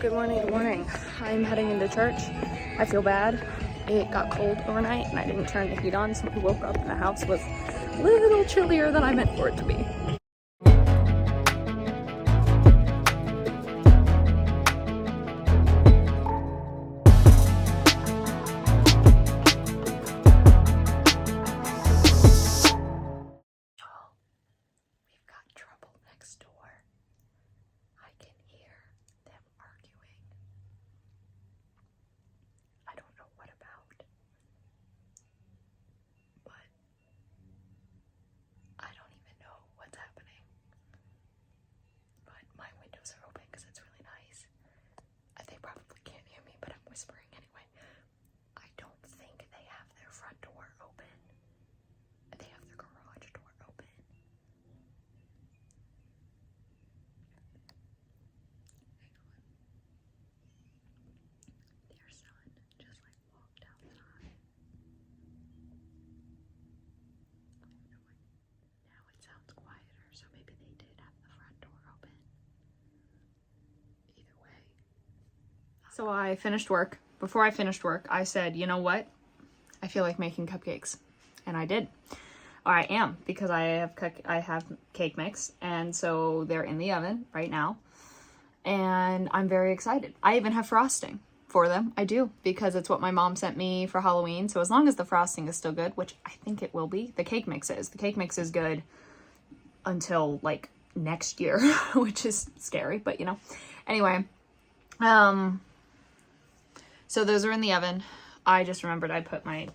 Good morning, good morning. I'm heading into church. I feel bad. It got cold overnight and I didn't turn the heat on, so we woke up and the house was a little chillier than I meant for it to be. We've got trouble next door. I can hear them arguing. I don't know what about, but I don't even know what's happening. But my windows are open because it's really nice. They probably can't hear me, but I'm whispering anyway. I don't think they have their front door open. They have their garage door open. Their son just like walked outside. Now it sounds quieter, so maybe they did have the front door open. Either way. So I finished work. Before I finished work, I said, you know what? I feel like making cupcakes. And I did. Or I am, because I have cake mix, and so they're in the oven right now. And I'm very excited. I even have frosting for them. I do, because it's what my mom sent me for Halloween. So as long as the frosting is still good, which I think it will be, the cake mix is. The cake mix is good until like next year, which is scary, but you know. Anyway, so those are in the oven. I just remembered I put my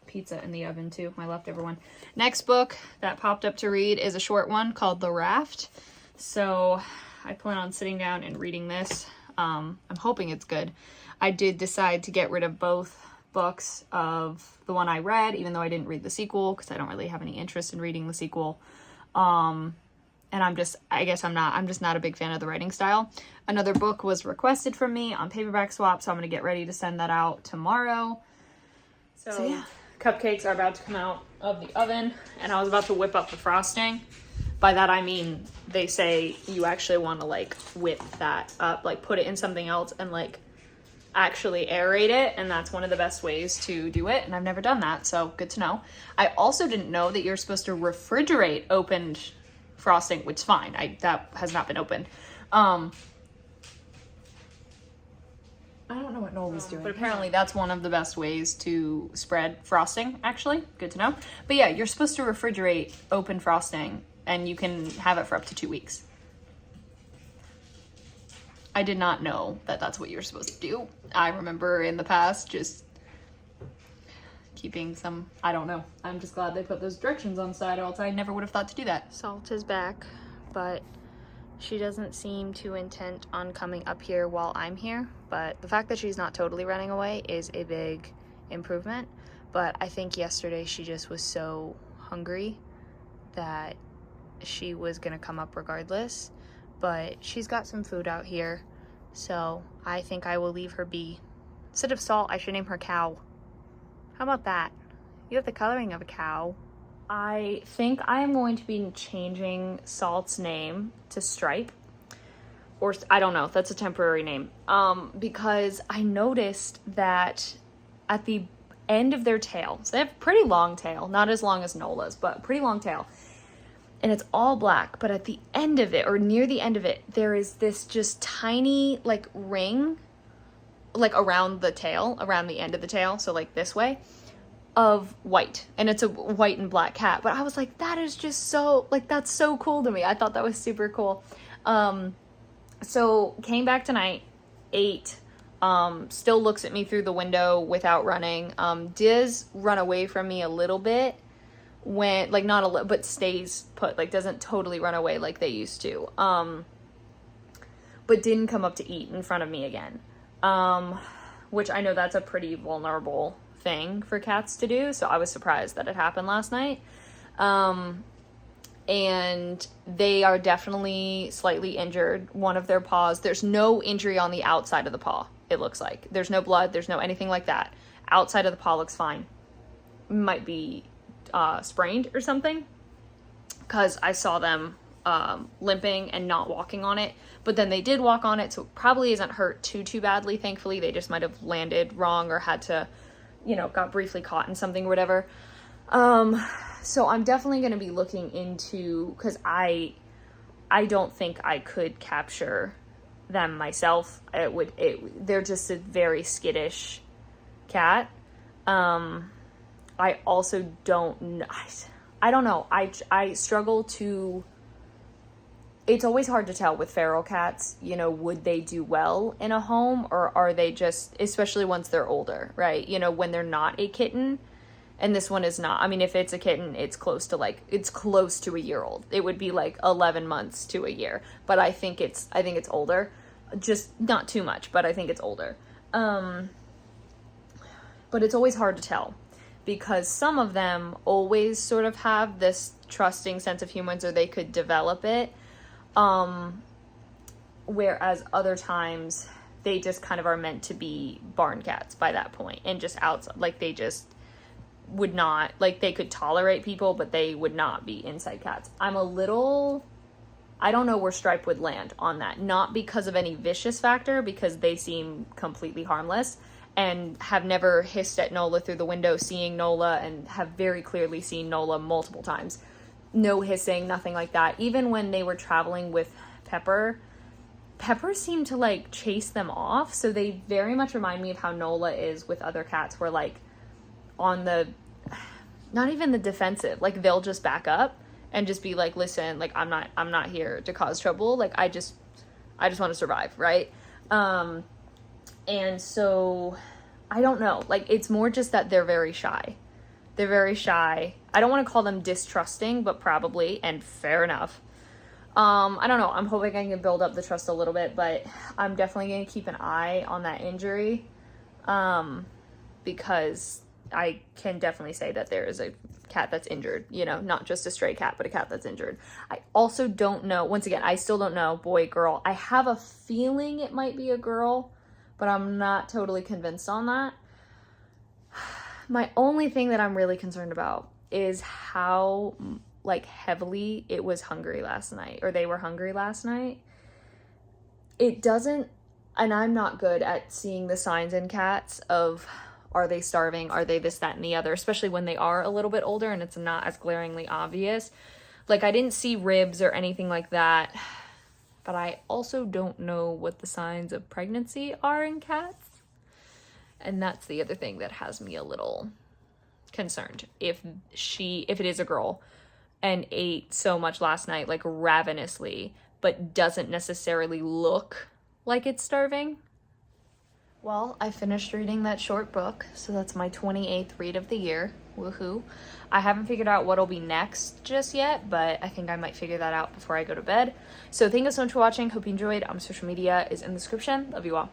pizza in the oven too, my leftover one. Next book that popped up to read is a short one called The Raft. So I plan on sitting down and reading this. I'm hoping it's good. I did decide to get rid of both books of the one I read, even though I didn't read the sequel, because I don't really have any interest in reading the sequel. And I'm just not a big fan of the writing style. Another book was requested from me on paperback swap, so I'm going to get ready to send that out tomorrow. So yeah, cupcakes are about to come out of the oven, and I was about to whip up the frosting. By that I mean, they say you actually want to like whip that up, like put it in something else and like actually aerate it, and that's one of the best ways to do it, and I've never done that, so good to know. I also didn't know that you're supposed to refrigerate opened frosting, which is fine. That has not been opened. I don't know what Noel was doing, but apparently that's one of the best ways to spread frosting, actually. Good to know. But yeah, you're supposed to refrigerate open frosting, and you can have it for up to 2 weeks. I did not know that that's what you're supposed to do. I remember in the past just keeping some, I don't know. I'm just glad they put those directions on the side, or else I never would have thought to do that. Salt is back, but she doesn't seem too intent on coming up here while I'm here. But the fact that she's not totally running away is a big improvement. But I think yesterday she just was so hungry that she was gonna come up regardless. But she's got some food out here, so I think I will leave her be. Instead of Salt, I should name her Cow. How about that? You have the coloring of a cow. I think I am going to be changing Salt's name to Stripe. Or, I don't know, that's a temporary name. Because I noticed that at the end of their tail, so they have a pretty long tail, not as long as Nola's, but pretty long tail. And it's all black, but at the end of it, or near the end of it, there is this just tiny, like, ring, like, around the tail, around the end of the tail, so, like, this way, of white. And it's a white and black cat. But I was like, that is just so, like, that's so cool to me. I thought that was super cool. So, came back tonight, ate, still looks at me through the window without running. Does run away from me a little bit. When, like, not a little, but stays put, like, doesn't totally run away like they used to, but didn't come up to eat in front of me again, which I know that's a pretty vulnerable thing for cats to do, so I was surprised that it happened last night, and they are definitely slightly injured. One of their paws, there's no injury on the outside of the paw, it looks like. There's no blood, there's no anything like that. Outside of the paw looks fine. Might be sprained or something, because I saw them limping and not walking on it, but then they did walk on it, so it probably isn't hurt too badly, thankfully. They just might have landed wrong or had to, you know, got briefly caught in something or whatever. So I'm definitely going to be looking into, because I don't think I could capture them myself. They're just a very skittish cat. I also don't know. I don't know. I struggle to, it's always hard to tell with feral cats, you know, would they do well in a home, or are they just, especially once they're older, right? You know, when they're not a kitten, and this one is not. I mean, if it's a kitten, it's close to a year old. It would be like 11 months to a year, but I think it's older, just not too much, but I think it's older. But it's always hard to tell, because some of them always sort of have this trusting sense of humans, or they could develop it. Whereas other times they just kind of are meant to be barn cats by that point, and just outside, like they just would not, like they could tolerate people, but they would not be inside cats. I don't know where Stripe would land on that, not because of any vicious factor, because they seem completely harmless, and have never hissed at Nola through the window, seeing Nola, and have very clearly seen Nola multiple times. No hissing, nothing like that. Even when they were traveling with Pepper seemed to like chase them off. So they very much remind me of how Nola is with other cats, where like on the, not even the defensive, like they'll just back up and just be like, listen, like I'm not here to cause trouble. Like I just want to survive, right? And so I don't know, like it's more just that they're very shy. They're very shy. I don't want to call them distrusting, but probably, and fair enough. I don't know. I'm hoping I can build up the trust a little bit, but I'm definitely going to keep an eye on that injury, because I can definitely say that there is a cat that's injured, you know, not just a stray cat, but a cat that's injured. I also don't know, once again, I still don't know, boy, girl. I have a feeling it might be a girl, but I'm not totally convinced on that. My only thing that I'm really concerned about is how like heavily it was hungry last night, or they were hungry last night. It doesn't, and I'm not good at seeing the signs in cats of, are they starving? Are they this, that, and the other, especially when they are a little bit older and it's not as glaringly obvious. Like I didn't see ribs or anything like that, but I also don't know what the signs of pregnancy are in cats. And that's the other thing that has me a little concerned. If it is a girl and ate so much last night, like ravenously, but doesn't necessarily look like it's starving. Well, I finished reading that short book, so that's my 28th read of the year. Woohoo. I haven't figured out what'll be next just yet, but I think I might figure that out before I go to bed. So thank you so much for watching. Hope you enjoyed. Social media is in the description. Love you all.